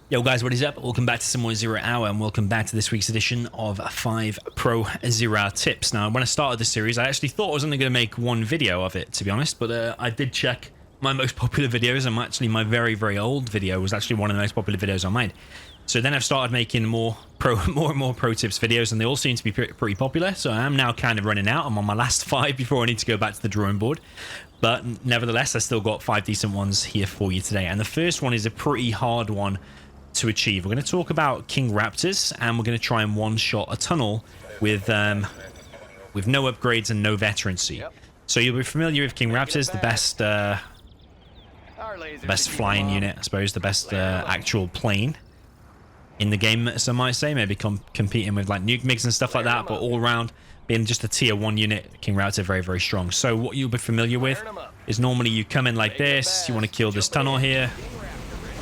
Yo guys, what is up? Welcome back to some more Zero Hour and welcome back to this week's edition of 5 Pro Zero Hour Tips. Now, when I started this series, I actually thought I was only going to make one video of it, to be honest, but I did check my most popular videos, and actually my very old video was actually one of the most popular videos I made. So then I've started making more and more pro tips videos, and they all seem to be pretty popular, so I am now kind of running out. I'm on my last 5 before I need to go back to the drawing board. But nevertheless, I still got 5 decent ones here for you today. And the first one is a pretty hard one to achieve. We're going to talk about King Raptors, and we're going to try and one-shot a tunnel with no upgrades and no veterancy. So you'll be familiar with King Raptors, the best flying unit, I suppose, the best actual plane in the game, some might say, maybe competing with like nuke MiGs and stuff like that, but all around being just a tier 1 unit, King Raptors are very strong. So what you'll be familiar with is normally you come in like this, you want to kill this tunnel here,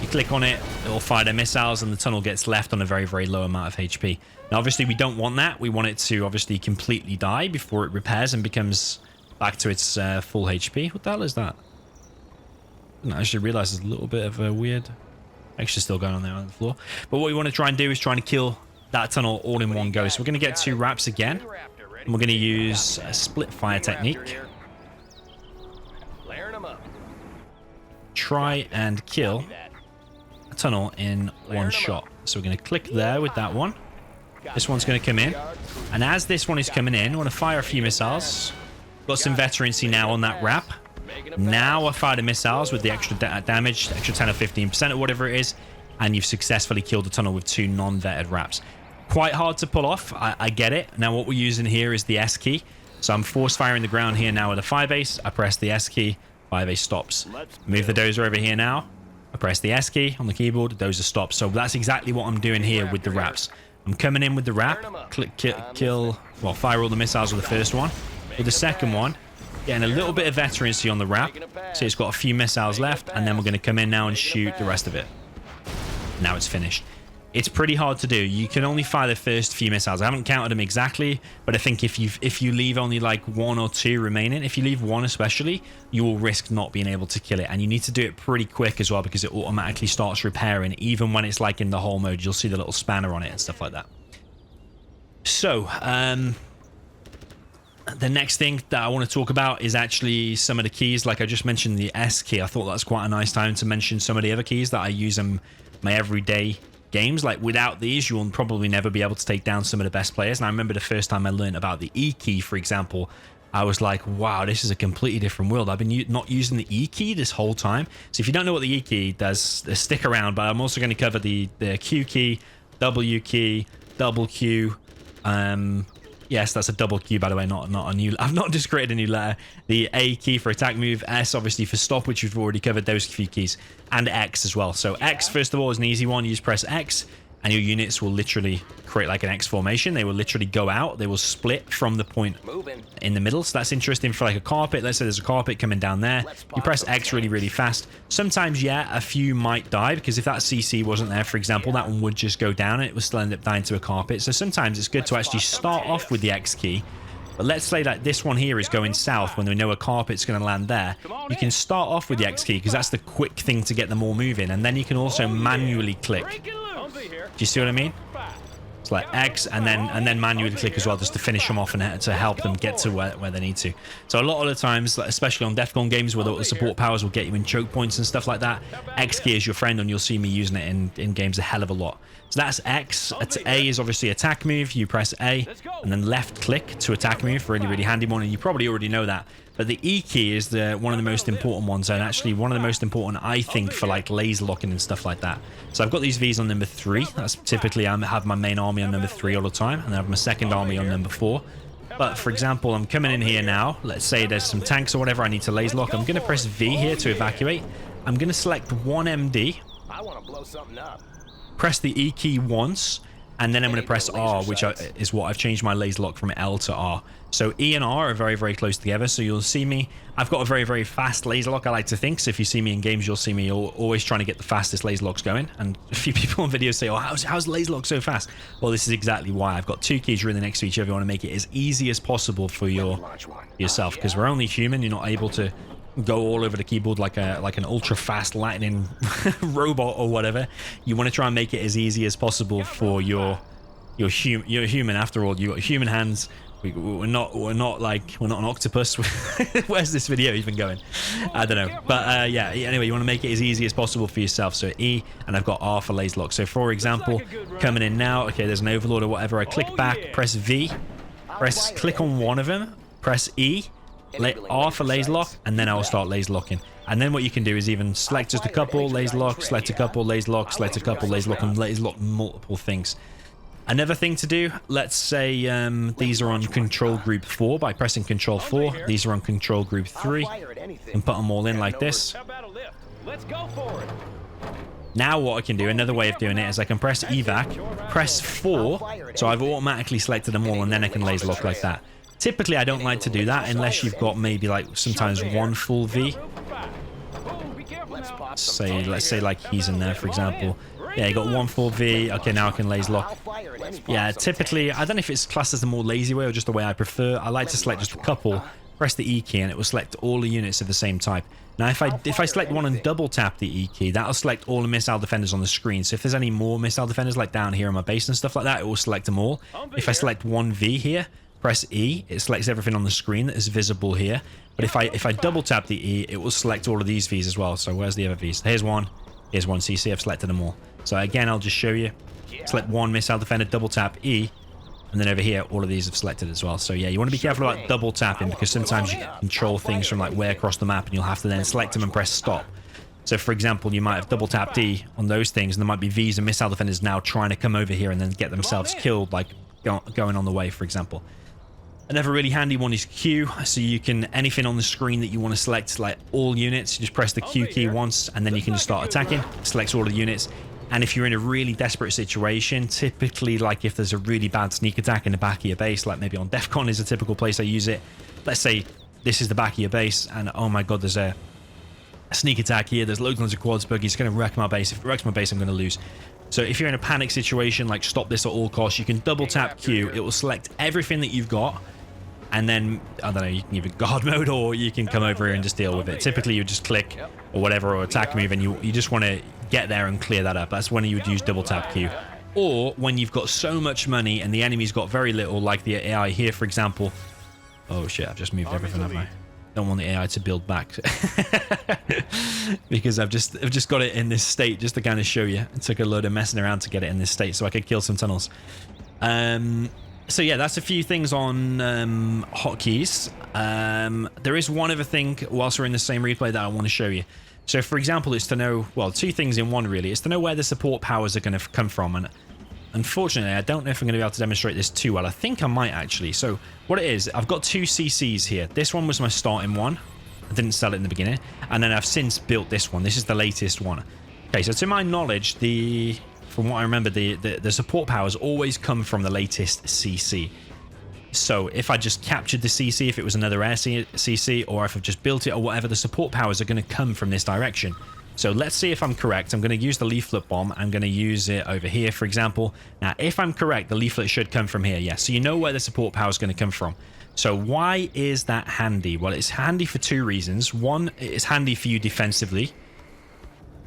you click on it, it will fire their missiles, and the tunnel gets left on a very low amount of HP. Now obviously we don't want that. We want it to obviously completely die before it repairs and becomes back to its full HP. What the hell is that? I actually realize there's a little bit of a weird extra still going on there on the floor. But what we want to try and do is try and kill that tunnel all in one go. So we're going to get 2 Raps again, and we're going to use a split fire technique. Try and kill a tunnel in one shot. So we're going to click there with that one. This one's going to come in, and as this one is coming in, I want to fire a few missiles. Got some veterancy now on that Rap. Now I fire the missiles with the extra damage, extra 10 or 15% or whatever it is, and you've successfully killed the tunnel with 2 non-vetted Raps. Quite hard to pull off, I get it. Now what we're using here is the S key. So I'm force firing the ground here now with a 5 ace. I press the S key, 5 ace stops. Move the dozer over here now. I press the S key on the keyboard, dozer stops. So that's exactly what I'm doing here with the Raps. I'm coming in with the Rap, click, kill, well, fire all the missiles with the first one. With the second one, getting a little bit of veterancy on the Rap, so it's got a few missiles left, and then we're going to come in now and shoot the rest of it. Now it's finished. It's pretty hard to do. You can only fire the first few missiles. I haven't counted them exactly, but I think if you leave only like 1 or 2 remaining, if you leave 1 especially, you will risk not being able to kill it. And you need to do it pretty quick as well, because it automatically starts repairing. Even when it's like in the whole mode, you'll see the little spanner on it and stuff like that. So, the next thing that I want to talk about is actually some of the keys. Like I just mentioned the S key. I thought that's quite a nice time to mention some of the other keys that I use in my everyday games. Like without these, you will probably never be able to take down some of the best players. And I remember the first time I learned about the E key, for example, I was like, wow, this is a completely different world. I've been not using the E key this whole time. So if you don't know what the E key does, stick around. But I'm also going to cover the Q key, W key, double Q, yes, that's a double Q, by the way, not a new... I've not just created a new letter. The A key for attack move, S obviously for stop, which we've already covered, those few keys, and X as well. So X, first of all, is an easy one. You just press X, and your units will literally create like an X formation. They will literally go out. They will split from the point in the middle. So that's interesting for like a carpet. Let's say there's a carpet coming down there. You press X really fast. Sometimes, yeah, a few might die, because if that CC wasn't there, for example, that one would just go down and it would still end up dying to a carpet. So sometimes it's good to actually start off with the X key. But let's say that this one here is going south when we know a carpet's going to land there. You can start off with the X key, because that's the quick thing to get them all moving. And then you can also manually click. Do you see what I mean? It's like X and then manually click as well, just to finish them off and to help them get to where they need to. So a lot of the times, especially on Defcon games where the support powers will get you in choke points and stuff like that, X key is your friend, and you'll see me using it in games a hell of a lot. So that's X. A is obviously attack move. You press A and then left click to attack move. Really handy one, and you probably already know that. But the E key is one of the most important ones, and actually one of the most important, I think, for like laser locking and stuff like that. So I've got these Vs on number 3. That's typically I have my main army on number 3 all the time, and I have my second army on number 4. But for example, I'm coming in here now. Let's say there's some tanks or whatever I need to laser lock. I'm going to press V here to evacuate. I'm going to select 1 MD. I want to blow something up. Press the E key once, and then I'm going to press R, which is what I've changed my laser lock from L to R. So E and R are very close together. So you'll see me, I've got a very fast laser lock, I like to think. So if you see me in games, you'll see me always trying to get the fastest laser llocks going. And a few people on videos say, oh, how's laser lock so fast? Well, this is exactly why. I've got 2 keys really next to each other. I want to make it as easy as possible for yourself, because we're only human. You're not able to go all over the keyboard like an ultra fast lightning robot or whatever. You want to try and make it as easy as possible for you're human after all. You got human hands. We're not an octopus. Where's this video even going? I don't know. But yeah, anyway, you want to make it as easy as possible for yourself. So E, and I've got R for laser lock. So for example, coming in now, okay, there's an overlord or whatever. I click back, press V, click on one of them, press E, R for laser lock, and then I will start laser locking. And then what you can do is even select just a couple, laser lock, select a couple, laser lock, select a couple, laser lock, and laser lock multiple things. Another thing to do, let's say these are on control group 4 by pressing control 4. These are on control group 3, and put them all in like this. Now what I can do, another way of doing it is I can press evac, press 4, so I've automatically selected them all, and then I can laser lock like that. Typically I don't like to do that unless you've got maybe like sometimes one full V. Let's say like he's in there, for example. Yeah, you got one full V. Okay, now I can laser lock. Yeah, typically, I don't know if it's classed as the more lazy way or just the way I prefer. I like to select just a couple, press the E key, and it will select all the units of the same type. Now, if I select one and double tap the E key, that'll select all the missile defenders on the screen. So if there's any more missile defenders like down here on my base and stuff like that, it will select them all. If I select one V here, press E, it selects everything on the screen that is visible here. But if I double tap the E, it will select all of these Vs as well. So where's the other Vs? Here's one. Here's one. So you see I've selected them all. So again, I'll just show you. Select one missile defender, double tap E, and then over here, all of these have selected as well. So yeah, you want to be careful about double tapping because sometimes you can control things from like way across the map, and you'll have to then select them and press stop. So for example, you might have double tapped E on those things, and there might be Vs and missile defenders now trying to come over here and then get themselves killed, like going on the way, for example. Another really handy one is Q, so you can, anything on the screen that you want to select, like all units, you just press the Q key once, and then you can just start attacking. Selects all of the units. And if you're in a really desperate situation, typically like if there's a really bad sneak attack in the back of your base, like maybe on DEF CON is a typical place I use it. Let's say this is the back of your base, and oh my god, there's a sneak attack here. There's loads of quads buggies. It's going to wreck my base. If it wrecks my base, I'm going to lose. So if you're in a panic situation, like stop this at all costs, you can double tap Q. It will select everything that you've got. And then, I don't know, you can either guard mode or you can come over here and just deal with it. Typically, you just click or whatever, or attack move, and you just want to get there and clear that up. That's when you would use double tap Q. Or when you've got so much money and the enemy's got very little, like the AI here, for example. Oh shit, I've just moved everything, haven't I? Don't want the AI to build back. Because I've just got it in this state just to kind of show you. It took a load of messing around to get it in this state so I could kill some tunnels. So yeah, that's a few things on hotkeys. There is one other thing whilst we're in the same replay that I want to show you. So for example, it's to know, well, two things in one really. It's to know where the support powers are going to come from. And unfortunately, I don't know if I'm going to be able to demonstrate this too well. I think I might actually. So what it is, I've got two CCs here. This one was my starting one. I didn't sell it in the beginning. And then I've since built this one. This is the latest one. Okay, so to my knowledge, from what I remember, the support powers always come from the latest CC. So if I just captured the CC, if it was another air CC, or if I've just built it or whatever, the support powers are going to come from this direction. So let's see if I'm correct. I'm going to use the leaflet bomb. I'm going to use it over here, for example. Now, if I'm correct, the leaflet should come from here. Yeah, so you know where the support power is going to come from. So why is that handy? Well, it's handy for two reasons. One, it's handy for you defensively.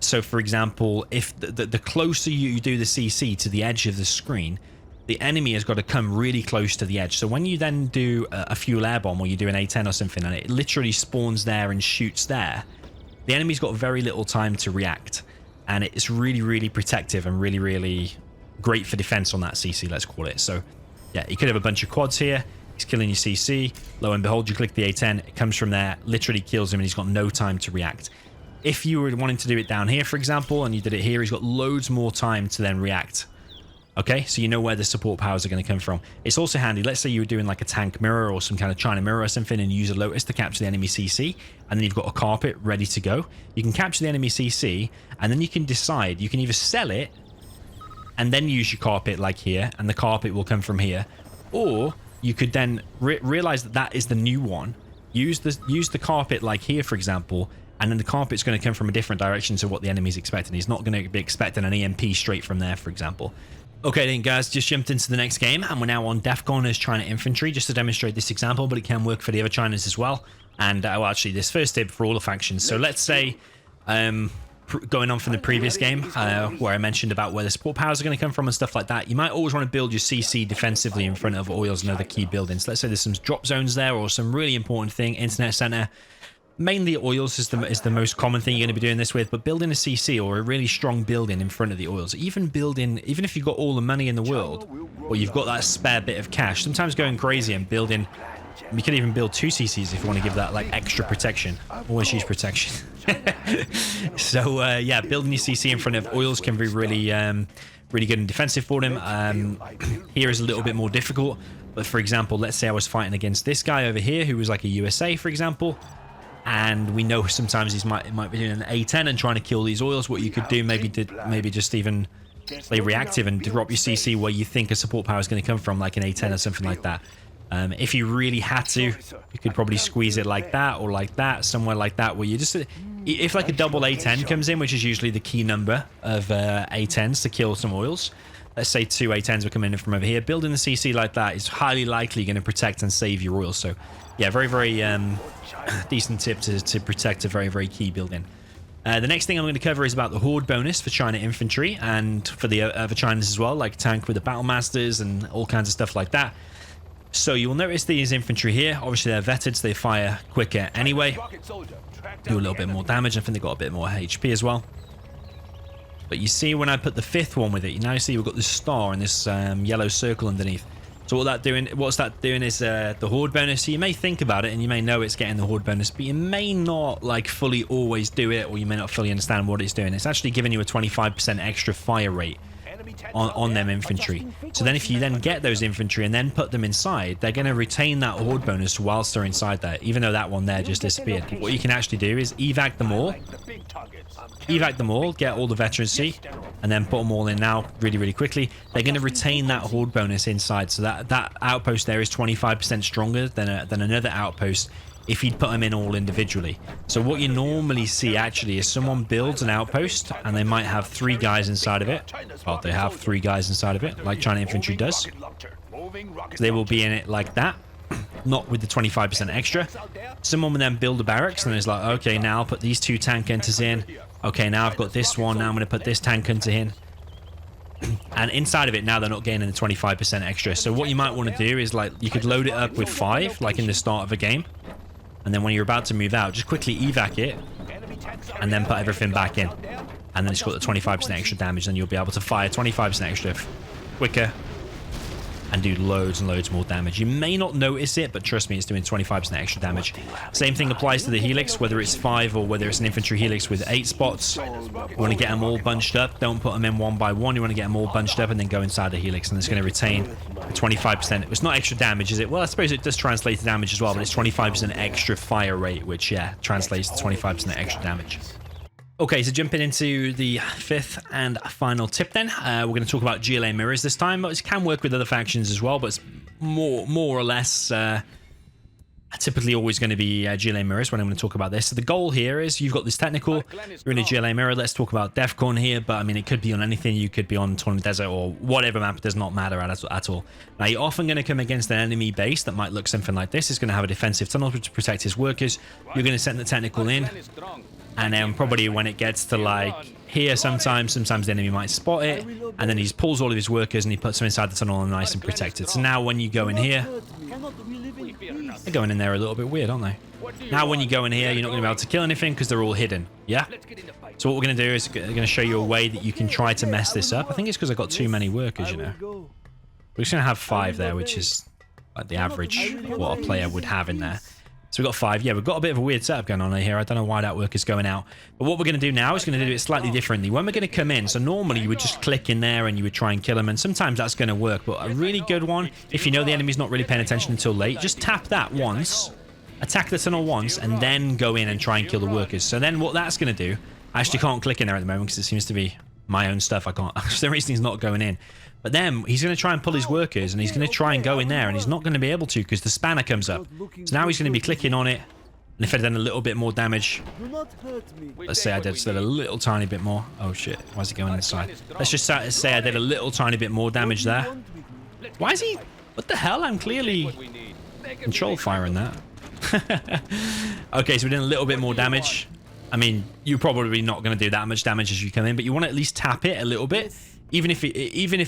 So for example, if the closer you do the CC to the edge of the screen, the enemy has got to come really close to the edge. So when you then do a fuel air bomb, or you do an A10 or something, and it literally spawns there and shoots there, the enemy's got very little time to react. And it's really, really protective and really, really great for defense on that CC, let's call it. So yeah, you could have a bunch of quads here. He's killing your CC. Lo and behold, you click the A10, it comes from there, literally kills him, and he's got no time to react. If you were wanting to do it down here, for example, and you did it here, he's got loads more time to then react. Okay, so you know where the support powers are going to come from. It's also handy, let's say you were doing like a tank mirror or some kind of China mirror or something, and you use a Lotus to capture the enemy CC, and then you've got a carpet ready to go. You can capture the enemy CC, and then you can decide, you can either sell it, and then use your carpet like here, and the carpet will come from here, or you could then realize that that is the new one, use the carpet like here, for example, and then the carpet's going to come from a different direction to what the enemy's expecting. He's not going to be expecting an EMP straight from there, for example. Okay then guys, just jumped into the next game, and we're now on DEF CON as China Infantry, just to demonstrate this example, but it can work for the other Chinas as well. And well, actually, this first tip for all the factions. So let's say, going on from the previous game, where I mentioned about where the support powers are going to come from and stuff like that, you might always want to build your CC defensively in front of oils and other key buildings. Let's say there's some drop zones there or some really important thing, internet center. Mainly oils is the most common thing you're going to be doing this with, but building a CC or a really strong building in front of the oils, even if you've got all the money in the world, or you've got that spare bit of cash, sometimes going crazy and building, you could even build 2 CCs if you want to give that like extra protection. Always use protection. So yeah, building your CC in front of oils can be really really good and defensive for them. Here is a little bit more difficult, but for example, let's say I was fighting against this guy over here who was like a USA, for example. And we know sometimes he might be doing an A10 and trying to kill these oils. What you could do, maybe just even play reactive and drop your CC where you think a support power is going to come from, like an A10 or something like that. If you really had to, you could probably squeeze it like that or like that, somewhere like that, where you just, if like a double A10 comes in, which is usually the key number of A10s to kill some oils. Let's say 2 A10s will come in from over here. Building the CC like that is highly likely going to protect and save your oils. So yeah, very, very decent tip to protect a very, very key building. The next thing I'm going to cover is about the Horde bonus for China infantry and for the other Chinas as well, like tank with the battle masters and all kinds of stuff like that. So you'll notice these infantry here, obviously they're vetted, so they fire quicker anyway, do a little bit more damage. I think they've got a bit more HP as well. But you see when I put the 5th one with it, you now see we've got this star and this yellow circle underneath. So what's that doing is the Horde bonus. So you may think about it and you may know it's getting the Horde bonus, but you may not like fully always do it, or you may not fully understand what it's doing. It's actually giving you a 25% extra fire rate on them infantry. So then if you then get those infantry and then put them inside, they're going to retain that Horde bonus whilst they're inside there, even though that one there just disappeared. What you can actually do is evac them all, get all the veterancy, and then put them all in now really, really quickly. They're going to retain that Horde bonus inside, so that outpost there is 25% stronger than another outpost if you'd put them in all individually. So what you normally see actually is someone builds an outpost and they might have 3 guys inside of it. Well, they have 3 guys inside of it, like China infantry does. So they will be in it like that, not with the 25% extra. Someone will then build a barracks and it's like, okay, now I'll put these 2 tank hunters in. Okay, now I've got this one. Now I'm going to put this tank hunter in. And inside of it, now they're not gaining the 25% extra. So what you might want to do is, like, you could load it up with 5, like in the start of a game. And then when you're about to move out, just quickly evac it and then put everything back in. And then it's got the 25% extra damage. Then you'll be able to fire 25% extra quicker and do loads and loads more damage. You may not notice it, but trust me, it's doing 25% extra damage. Same thing applies to the helix, whether it's 5 or whether it's an infantry helix with 8 spots. You want to get them all bunched up. Don't put them in one by one. You want to get them all bunched up and then go inside the helix, and it's going to retain 25%. It's not extra damage, is it? Well, I suppose it does translate to damage as well, but it's 25% extra fire rate, which, yeah, translates to 25% extra damage. Okay, so jumping into the 5th and final tip then. We're going to talk about Gla Mirrors this time, but it can work with other factions as well, but it's more or less typically always going to be Gla Mirrors when I'm going to talk about this. So the goal here is you've got this technical, you're in a Gla Mirror. Let's talk about Defcon here, but I mean, it could be on anything. You could be on Tournament Desert or whatever map. It does not matter at all. Now, you're often going to come against an enemy base that might look something like this. It's going to have a defensive tunnel to protect his workers. You're going to send the technical in. And then probably when it gets to like here, sometimes the enemy might spot it, and then he just pulls all of his workers and he puts them inside the tunnel and nice and protected. So now when you go in here, they're going in there a little bit weird, aren't they? Now when you go in here, you're not going to be able to kill anything because they're all hidden. Yeah? So what we're going to do is we're going to show you a way that you can try to mess this up. I think it's because I've got too many workers, you know. We're just going to have 5 there, which is like the average what a player would have in there. So we've got 5. Yeah, we've got a bit of a weird setup going on here. I don't know why that work is going out. But what we're going to do now is going to do it slightly differently. When we're going to come in, so normally you would just click in there and you would try and kill them. And sometimes that's going to work. But a really good one, if you know the enemy's not really paying attention until late, just tap that once, attack the tunnel once, and then go in and try and kill the workers. So then what that's going to do, I actually can't click in there at the moment because it seems to be my own stuff. I can't. For the reason he's not going in. But then he's going to try and pull his workers and he's going to try and go in there and he's not going to be able to because the spanner comes up. So now he's going to be clicking on it. And if I'd done a little bit more damage, let's say I did a little tiny bit more. Oh shit, why is he going inside? Let's just say I did a little tiny bit more damage there. Why is he... What the hell? I'm clearly control firing that. Okay, so we're doing a little bit more damage. I mean, you're probably not going to do that much damage as you come in, but you want to at least tap it a little bit. Even if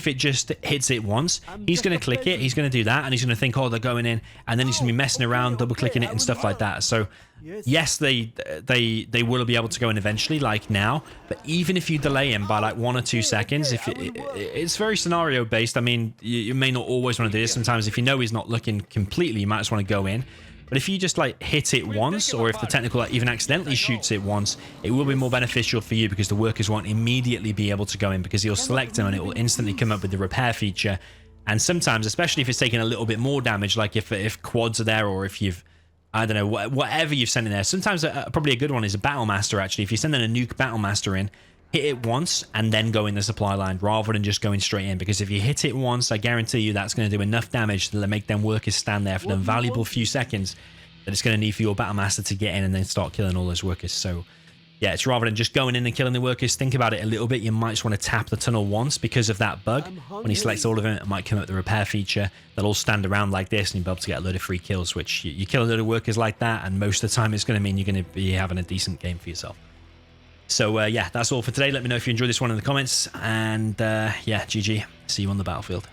it just hits it once, he's going to click it, he's going to do that, and he's going to think, oh, they're going in, and then he's going to be messing around, double clicking it and stuff like that. So yes, they will be able to go in eventually, like now, but even if you delay him by like 1 or 2 seconds, if it's very scenario based. I mean, you may not always want to do this. Sometimes if you know he's not looking completely, you might just want to go in. But if you just like hit it once, or if the technical like even accidentally shoots it once, it will be more beneficial for you because the workers won't immediately be able to go in, because you'll select them and it will instantly come up with the repair feature. And sometimes, especially if it's taking a little bit more damage, like if quads are there, or if you've, I don't know, whatever you've sent in there. Sometimes probably a good one is a Battle Master, actually. If you send in a nuke Battle Master in, hit it once and then go in the supply line rather than just going straight in, because if you hit it once, I guarantee you that's going to do enough damage to make them workers stand there for the valuable few seconds that it's going to need for your Battle Master to get in and then start killing all those workers. So yeah, it's rather than just going in and killing the workers, think about it a little bit. You might just want to tap the tunnel once because of that bug. When he selects all of them, it might come up with the repair feature. They'll all stand around like this and you'll be able to get a load of free kills, which you kill a load of workers like that, and most of the time it's going to mean you're going to be having a decent game for yourself. So yeah, that's all for today. Let me know if you enjoyed this one in the comments, and yeah, GG. See you on the battlefield.